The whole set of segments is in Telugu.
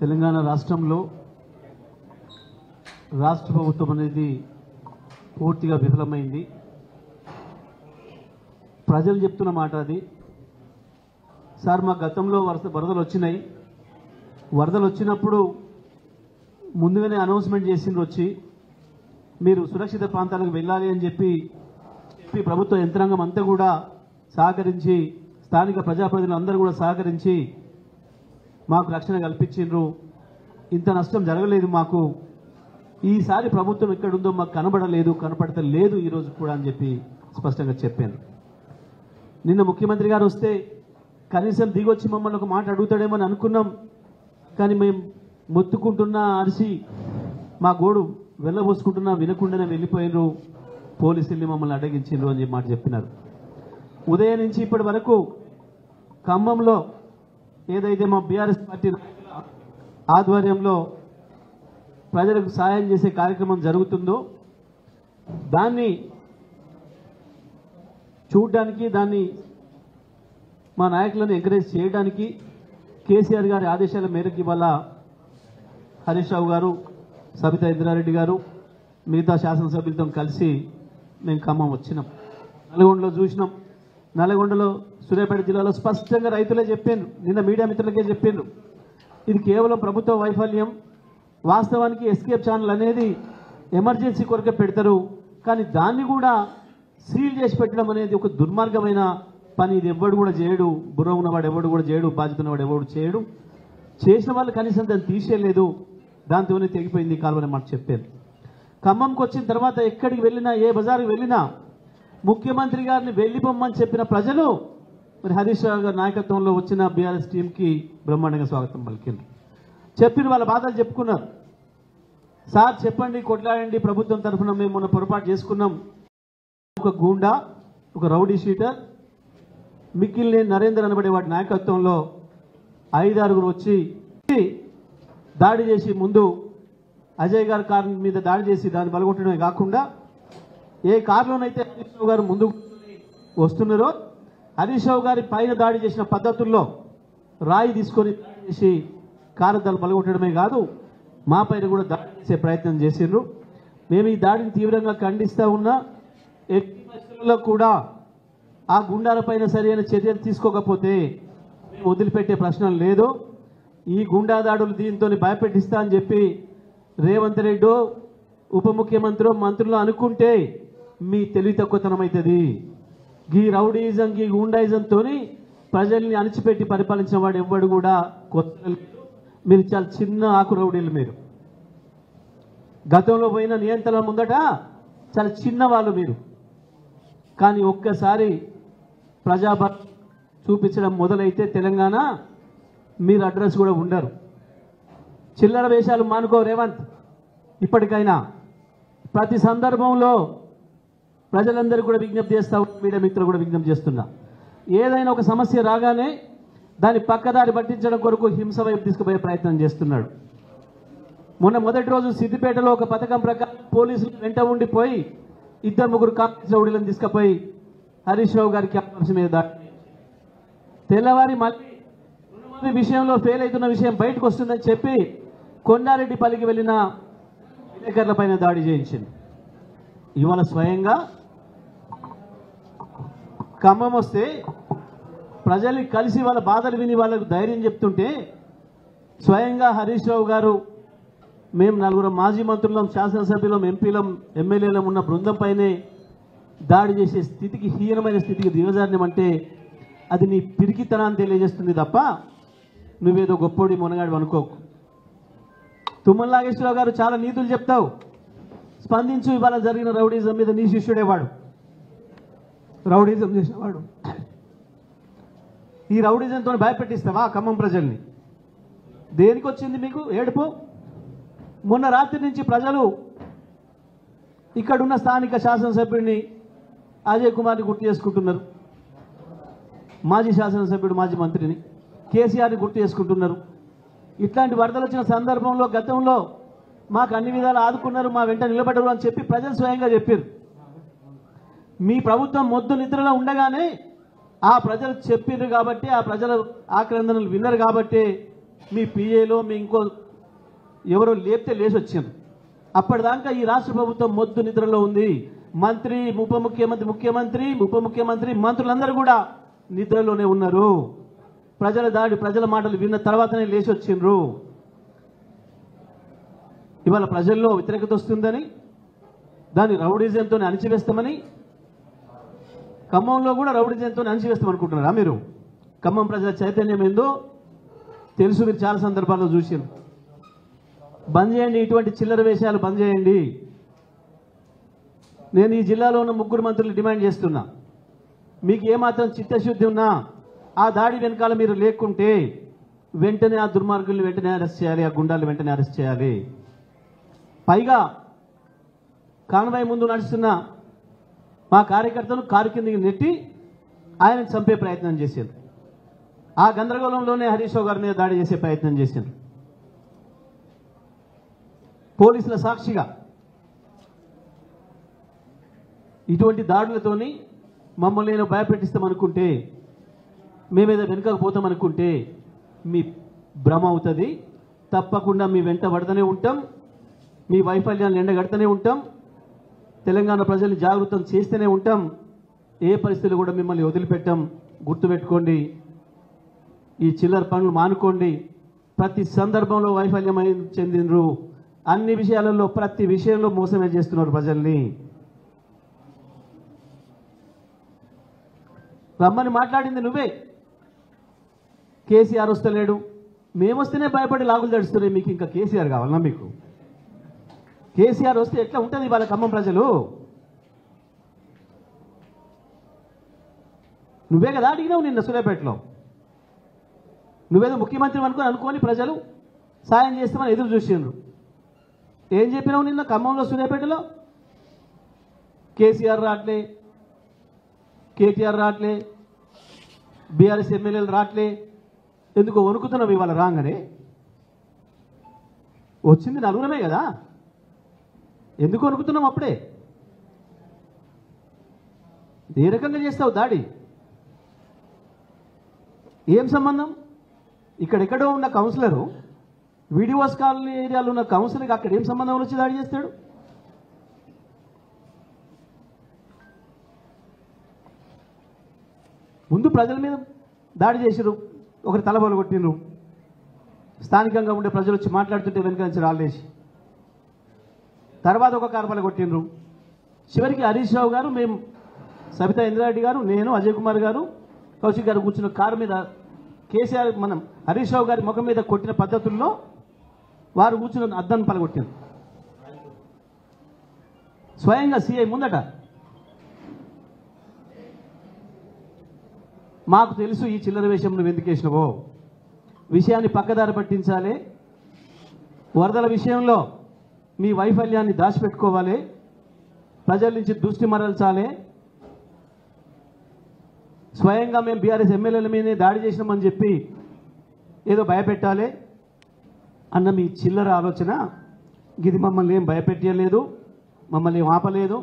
తెలంగాణ రాష్ట్రంలో రాష్ట్ర ప్రభుత్వం అనేది పూర్తిగా విఫలమైంది. ప్రజలు చెప్తున్న మాట అది. సార్ మా గతంలో వరదలు వచ్చినాయి. వరదలు వచ్చినప్పుడు ముందుగానే అనౌన్స్మెంట్ చేసిండ్రు, వచ్చి మీరు సురక్షిత ప్రాంతాలకు వెళ్ళాలి అని చెప్పి ప్రభుత్వ యంత్రాంగం అంతా కూడా సహకరించి, స్థానిక ప్రజాప్రతినిధులు అందరూ కూడా సహకరించి మాకు రక్షణ కల్పించిండ్రు. ఇంత నష్టం జరగలేదు మాకు. ఈసారి ప్రభుత్వం ఎక్కడుందో మాకు కనపడతలేదు ఈరోజు కూడా అని చెప్పి స్పష్టంగా చెప్పాను. నిన్న ముఖ్యమంత్రి గారు వస్తే కనీసం దిగొచ్చి మమ్మల్ని ఒక మాట అడుగుతాడేమో అని అనుకున్నాం. కానీ మేము మొత్తుకుంటున్నా, అరిసి మా గోడు వెళ్ళబోసుకుంటున్నా వినకుండానే వెళ్ళిపోయినరు. పోలీసుల్ని మమ్మల్ని అడ్డగించిండ్రు అని చెప్పి మాట చెప్పినారు. ఉదయం నుంచి ఇప్పటి వరకు ఖమ్మంలో ఏదైతే మా బీఆర్ఎస్ పార్టీ ఆధ్వర్యంలో ప్రజలకు సాయం చేసే కార్యక్రమం జరుగుతుందో దాన్ని చూడడానికి, దాన్ని మా నాయకులను ఎంకరేజ్ చేయడానికి కేసీఆర్ గారి ఆదేశాల మేరకు ఇవాళ హరీష్ రావు గారు, సబితా ఇంద్రారెడ్డి గారు, మిగతా శాసనసభ్యులతో కలిసి మేము ఖమ్మం వచ్చినాం. నల్గొండలో చూసినాం. నల్గొండలో సూర్యాపేట జిల్లాలో స్పష్టంగా రైతులే చెప్పారు, నిన్న మీడియా మిత్రులకే చెప్పారు, ఇది కేవలం ప్రభుత్వ వైఫల్యం. వాస్తవానికి ఎస్కేప్ ఛానల్ అనేది ఎమర్జెన్సీ కొరకే పెడతారు, కానీ దాన్ని కూడా సీల్ చేసి పెట్టడం అనేది ఒక దుర్మార్గమైన పని. ఇది ఎవడు కూడా చేయడు, బుర్ర ఉన్నవాడు ఎవడు కూడా చేయడు, బాధ్యత ఉన్నవాడు ఎవడు చేయడు. చేసిన వాళ్ళు కనీసం దాన్ని తీసేయలేదు, దాంతోనే తెగిపోయింది కాలువని మాట చెప్పారు. ఖమ్మంకి వచ్చిన తర్వాత ఎక్కడికి వెళ్ళినా, ఏ బజార్కి వెళ్ళినా ముఖ్యమంత్రి గారిని వెళ్ళిపోమ్మని చెప్పిన ప్రజలు మరి హరీష్ రావు గారి నాయకత్వంలో వచ్చిన బీఆర్ఎస్ టీంకి బ్రహ్మాండంగా స్వాగతం పలికింది. చెప్పిన వాళ్ళ బాధలు చెప్పుకున్నారు. సార్ చెప్పండి, కొట్లాడండి, ప్రభుత్వం తరఫున మేము మొన్న పొరపాటు చేసుకున్నాం. ఒక గూండా, ఒక రౌడీ షీటర్ మిక్కిలినేని నరేందర్ అనబడే వాటి నాయకత్వంలో 5-6 వచ్చి దాడి చేసి, ముందు అజయ్ గారి కారు మీద దాడి చేసి దాన్ని బలగొట్టడమే కాకుండా ఏ కారులోనైతే హరీష్ రావు గారు ముందు వస్తున్నారో హరీష్ రావు గారి పైన దాడి చేసిన పద్ధతుల్లో రాయి తీసుకొని దాడి చేసి కారద్దాలు బలగొట్టడమే కాదు, మా పైన కూడా దాడి చేసే ప్రయత్నం చేసిండ్రు. మేము ఈ దాడిని తీవ్రంగా ఖండిస్తూ ఉన్నా. ఎట్టి పరిస్థితుల్లో కూడా ఆ గుండాలపైన సరైన చర్యలు తీసుకోకపోతే వదిలిపెట్టే ప్రశ్న లేదు. ఈ గుండా దాడులు దీంతో భయపెట్టిస్తా అని చెప్పి రేవంత్ రెడ్డి ఉప ముఖ్యమంత్రి మంత్రులు అనుకుంటే మీ తెలివి తక్కువతనం అవుతుంది. ఈ రౌడీయిజం, ఈ గుండాయిజంతో ప్రజల్ని అణిచిపెట్టి పరిపాలించిన వాడు ఎవ్వడు కూడా కొత్త. మీరు చాలా చిన్న ఆకు రౌడీలు. మీరు గతంలో పోయిన నియంత్రణ ముందట చాలా చిన్న వాళ్ళు మీరు. కానీ ఒక్కసారి ప్రజాబలం చూపించడం మొదలైతే తెలంగాణ మీరు అడ్రస్ కూడా ఉండరు. చిల్లర వేషాలు మానుకో రేవంత్. ఇప్పటికైనా ప్రతి సందర్భంలో ప్రజలందరూ కూడా విజ్ఞప్తి చేస్తా, మీడియా మిత్రులు కూడా విజ్ఞప్తి చేస్తున్నా, ఏదైనా ఒక సమస్య రాగానే దాన్ని పక్కదారి పట్టించడం కొరకు హింస వైపు తీసుకుపోయే ప్రయత్నం చేస్తున్నాడు. మొన్న మొదటి రోజు సిద్దిపేటలో ఒక పథకం ప్రకారం పోలీసులు వెంట ఉండిపోయి 2-3 కాంగ్రెస్ రౌడీలను తీసుకుపోయి హరీష్ రావు గారికి అవకాశం మీద దాడి. తెల్లవారి మళ్ళీ విషయంలో ఫెయిల్ అవుతున్న విషయం బయటకు వస్తుందని చెప్పి కొండారెడ్డిపల్లికి వెళ్ళిన విలేకరుల పైన దాడి చేయించింది. ఇవాళ స్వయంగా ఖమ్మం వస్తే ప్రజల్ని కలిసి వాళ్ళ బాధలు విని వాళ్ళకు ధైర్యం చెప్తుంటే స్వయంగా హరీష్ రావు గారు మేము 4 మాజీ మంత్రులం, శాసనసభ్యులం, ఎంపీలం, ఎమ్మెల్యేలం ఉన్న బృందం పైనే దాడి చేసే స్థితికి, హీనమైన స్థితికి దిగజారినమంటే అది నీ పిరికితనాన్ని తెలియజేస్తుంది తప్ప నువ్వేదో గొప్పోడి మొనగాడు అనుకోకు. తుమ్మల నాగేశ్వరరావు గారు చాలా నీతులు చెప్తావు, స్పందించు. ఇవాళ జరిగిన రౌడీజం మీద నీ శిష్యుడేవాడు, రౌడీజం చేసినవాడు. ఈ రౌడీజంతో భయపెట్టిస్తావా ఖమ్మం ప్రజల్ని? దేనికి వచ్చింది మీకు ఏడుపు? మొన్న రాత్రి నుంచి ప్రజలు ఇక్కడున్న స్థానిక శాసనసభ్యుడిని అజయ్ కుమార్ని గుర్తు చేసుకుంటున్నారు, మాజీ శాసనసభ్యుడు, మాజీ మంత్రిని కేసీఆర్ని గుర్తు చేసుకుంటున్నారు. ఇట్లాంటి వరదలు వచ్చిన సందర్భంలో గతంలో మాకు అన్ని విధాలు ఆదుకున్నారు, మా వెంట నిలబడరు అని చెప్పి ప్రజలు స్వయంగా చెప్పారు. మీ ప్రభుత్వం మొద్దు నిద్రలో ఉండగానే ఆ ప్రజలు చెప్పారు కాబట్టి, ఆ ప్రజల ఆక్రందనలు విన్నారు కాబట్టి మీ పిఏలో మీ ఇంకో ఎవరో లేపితే లేచి వచ్చారు. అప్పటిదాకా ఈ రాష్ట్ర ప్రభుత్వం మొద్దు నిద్రలో ఉంది. మంత్రి, ఉప ముఖ్యమంత్రి, మంత్రులందరూ కూడా నిద్రలోనే ఉన్నారు. ప్రజల దాడి, ప్రజల మాటలు విన్న తర్వాతనే లేచి వచ్చిండ్రు. ఇవాళ ప్రజల్లో వ్యతిరేకత వస్తుందని, దాన్ని రౌడీజంతో అణిచివేస్తామని, ఖమ్మంలో కూడా రౌడీజంతో అణిచివేస్తామనుకుంటున్నారా మీరు? ఖమ్మం ప్రజల చైతన్యం ఏందో తెలుసు, మీరు చాలా సందర్భాల్లో చూసారు. బంద్ చేయండి, ఇటువంటి చిల్లర వేషాలు బంద్ చేయండి. నేను ఈ జిల్లాలో ఉన్న 3 మంత్రులు డిమాండ్ చేస్తున్నా, మీకు ఏమాత్రం చిత్తశుద్ధి ఉన్నా ఆ దాడి వెనకాల మీరు లేకుంటే వెంటనే ఆ దుర్మార్గుల్ని వెంటనే అరెస్ట్ చేయాలి, ఆ గుండాలను వెంటనే అరెస్ట్ చేయాలి. పైగా కాన్వాయ్ ముందు నడుస్తున్న మా కార్యకర్తను కారు కిందకి నెట్టి ఆయనను చంపే ప్రయత్నం చేశారు. ఆ గందరగోళంలోనే హరీష్ రావు గారి మీద దాడి చేసే ప్రయత్నం చేశారు. పోలీసుల సాక్షిగా ఇటువంటి దాడులతోని మమ్మల్ని నేను భయపెట్టిస్తామనుకుంటే, మేమేదో వెనుకపోతామనుకుంటే మీ భ్రమ అవుతుంది. తప్పకుండా మీ వెంట పడుతూనే ఉంటాం, మీ వైఫల్యాన్ని ఎండగడుతూనే ఉంటాం, తెలంగాణ ప్రజల్ని జాగృతం చేస్తూనే ఉంటాం. ఏ పరిస్థితులు కూడా మిమ్మల్ని వదిలిపెట్టాం. గుర్తుపెట్టుకోండి, ఈ చిల్లర పనులు మానుకోండి. ప్రతి సందర్భంలో వైఫల్యం చెందినరు, అన్ని విషయాలలో ప్రతి విషయంలో మోసమే చేస్తున్నారు ప్రజల్ని. రమ్మని మాట్లాడింది నువ్వే. కేసీఆర్ వస్తలేడు, మేమొస్తేనే భయపడి లాగులు తడుస్తున్నాయి. మీకు ఇంకా కేసీఆర్ కావాలన్నా? మీకు కేసీఆర్ వస్తే ఎట్లా ఉంటుంది వాళ్ళ ఖమ్మం ప్రజలు? నువ్వే కదా అడిగినావు నిన్న సూర్యాపేటలో. నువ్వేదో ముఖ్యమంత్రి అనుకొని ప్రజలు సాయం చేస్తామని ఎదురు చూసిండ్రు. ఏం చెప్పినావు నిన్న ఖమ్మంలో సూర్యాపేటలో? కేసీఆర్ రాట్లే, కేటీఆర్ రాట్లే, బీఆర్ఎస్ ఎమ్మెల్యేలు రాట్లే, ఎందుకు వణుకుతున్నావు ఇవాళ రాగానే? వచ్చింది నలుగురమే కదా, ఎందుకు వణుకుతున్నాం? అప్పుడే ఏ రకంగా చేస్తావు దాడి? ఏం సంబంధం? ఇక్కడెక్కడో ఉన్న కౌన్సిలరు, వీడియోస్ కాలనీ ఏరియాలో ఉన్న కౌన్సిలర్కి అక్కడ ఏం సంబంధం వచ్చి దాడి చేస్తాడు? ముందు ప్రజల మీద దాడి చేసిరు, ఒకరి తలబొలు కొట్టినరు. స్థానికంగా ఉండే ప్రజలు వచ్చి మాట్లాడుతుంటే వెనుక నుంచి రాళ్ళేసి, తర్వాత ఒక కార్బల కొట్టినరు. చివరికి హరీష్ రావు గారు, మేము సబితా ఇంద్రారెడ్డి గారు, నేను, అజయ్ కుమార్ గారు, కౌశిక్ గారు కూర్చున్న కారు మీద కేసీఆర్ మనం హరీష్ రావు గారి ముఖం మీద కొట్టిన పద్ధతుల్లో వారు కూర్చున్న అద్దాన్ని పలగొట్టారు. స్వయంగా సిఐ ముందట. మాకు తెలుసు ఈ చిల్లర వేషం నువ్వు ఎందుకు వేసినవో. విషయాన్ని పక్కదారి పట్టించాలి. వరదల విషయంలో మీ వైఫల్యాన్ని దాచిపెట్టుకోవాలి. ప్రజల నుంచి దృష్టి మరల్చాలి. స్వయంగా మేము బీఆర్ఎస్ ఎమ్మెల్యేల మీదే దాడి చేసినామని చెప్పి ఏదో భయపెట్టాలి అన్న మీ చిల్లర ఆలోచన ఇది మమ్మల్ని ఏం భయపెట్టలేదు, మమ్మల్ని ఏం ఆపలేదు.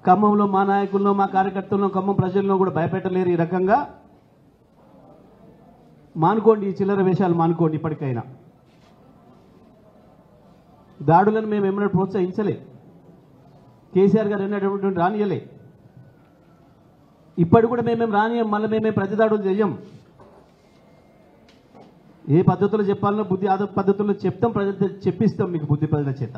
ఖమ్మంలో మా నాయకుల్లో, మా కార్యకర్తల్లో, ఖమ్మం ప్రజల్లో కూడా భయపెట్టలేరు. ఈ రకంగా మానుకోండి, ఈ చిల్లర వేషాలు మానుకోండి. ఇప్పటికైనా దాడులను మేము ఏమైనా ప్రోత్సహించలే, కేసీఆర్ గారు ఎన్నటువంటి రానియలే. ఇప్పటి కూడా మేమేం రానియం, మళ్ళీ మేమే ప్రతిదాడులు చెయ్యం. ఏ పద్ధతులు చెప్పాలనో బుద్ధి ఆద పద్ధతుల్లో చెప్తాం, ప్రజలు చెప్పిస్తాం మీకు బుద్ధి ప్రజల చేత.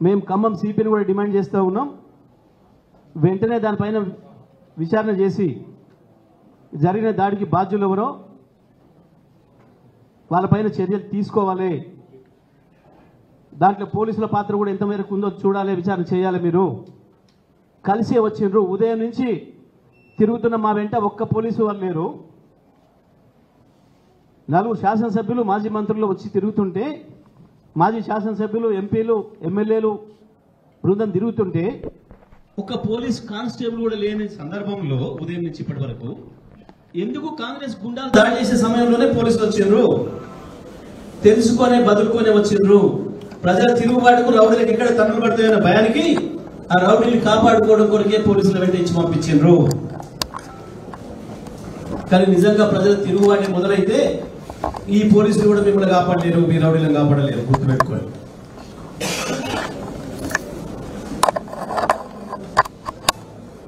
మేము ఖమ్మం సిపిని కూడా డిమాండ్ చేస్తూ ఉన్నాం, వెంటనే దానిపైన విచారణ చేసి జరిగిన దాడికి బాధ్యులు ఎవరో వాళ్ళపైన చర్యలు తీసుకోవాలి. దాంట్లో పోలీసుల పాత్ర కూడా ఎంత మేరకు ఉందో చూడాలి, విచారణ చేయాలి. మీరు కలిసే వచ్చిండ్రు, ఉదయం నుంచి తిరుగుతున్న మా వెంట ఒక్క పోలీసు వాళ్ళు లేరు. 4 శాసనసభ్యులు, మాజీ మంత్రులు వచ్చి తిరుగుతుంటే, మాజీ శాసనసభ్యులు, ఎంపీలు, ఎమ్మెల్యేలు బృందం తిరుగుతుంటే ఒక పోలీస్ కానిస్టేబుల్ కూడా లేని సందర్భంలో ఉదయం నుంచి ఇప్పటి వరకు ఎందుకు కాంగ్రెస్ గుండాలు దాడి చేసే సమయంలోనే పోలీసులు వచ్చిండ్రు? తెలుసుకొనే బదులుకొనే వచ్చిండ్రు. ప్రజల తిరుగుబాటుకు రౌడీలకు ఎక్కడ తన్నులు పడతాయన్న భయానికి ఆ రౌడీని కాపాడుకోవడం కొరకే పోలీసులు వెంట ఇచ్చి పంపించిండ్రు. కానీ నిజంగా ప్రజలు తిరుగుబాటు మొదలైతే ఈ పోలీసులు కూడా మిమ్మల్ని కాపాడలేరు, మీ రౌడీలను కాపాడలేరు, గుర్తుపెట్టుకోండి.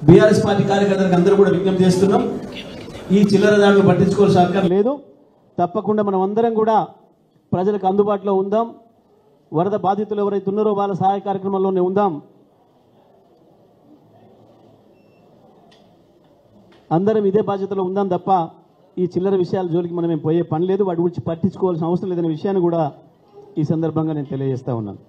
బీఆర్ఎస్ పార్టీ కార్యకర్తలకు అందరూ కూడా విజ్ఞప్తి చేస్తున్నాం, ఈ చిల్లర దాడులు పట్టించుకోవాల్సిన అవసరం లేదు. తప్పకుండా మనం అందరం కూడా ప్రజలకు అందుబాటులో ఉందాం. వరద బాధితులు ఎవరైతే ఉన్నారో వాళ్ళ సహాయ కార్యక్రమంలోనే ఉందాం. అందరం ఇదే బాధ్యతలో ఉందాం తప్ప ఈ చిల్లర విషయాల జోలికి మనం పోయే పని లేదు, వాటి గురించి పట్టించుకోవాల్సిన అవసరం లేదనే విషయాన్ని కూడా ఈ సందర్భంగా నేను తెలియజేస్తా ఉన్నాను.